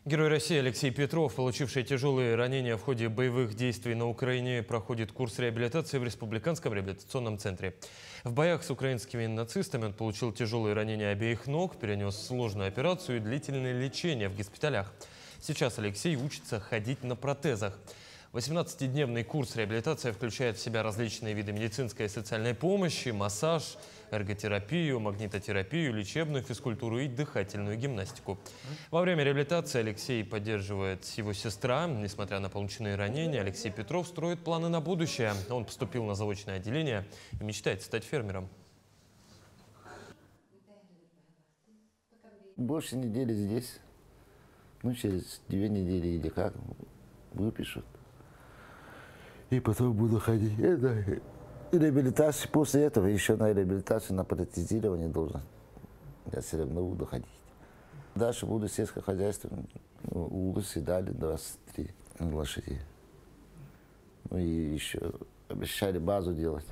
Герой России Алексей Петров, получивший тяжелые ранения в ходе боевых действий на Украине, проходит курс реабилитации в Республиканском реабилитационном центре. В боях с украинскими нацистами он получил тяжелые ранения обеих ног, перенес сложную операцию и длительное лечение в госпиталях. Сейчас Алексей учится ходить на протезах. 18-дневный курс реабилитации включает в себя различные виды медицинской и социальной помощи, массаж, эрготерапию, магнитотерапию, лечебную физкультуру и дыхательную гимнастику. Во время реабилитации Алексей поддерживает его сестра. Несмотря на полученные ранения, Алексей Петров строит планы на будущее. Он поступил на заочное отделение и мечтает стать фермером. Больше недели здесь. Ну, через 2 недели или как выпишут. И потом буду ходить. И реабилитация после этого, еще на реабилитацию, на протезирование должен. Я все равно буду ходить. Дальше буду сельское хозяйство. Улицы дали 23 лошадей. Ну и еще обещали базу делать.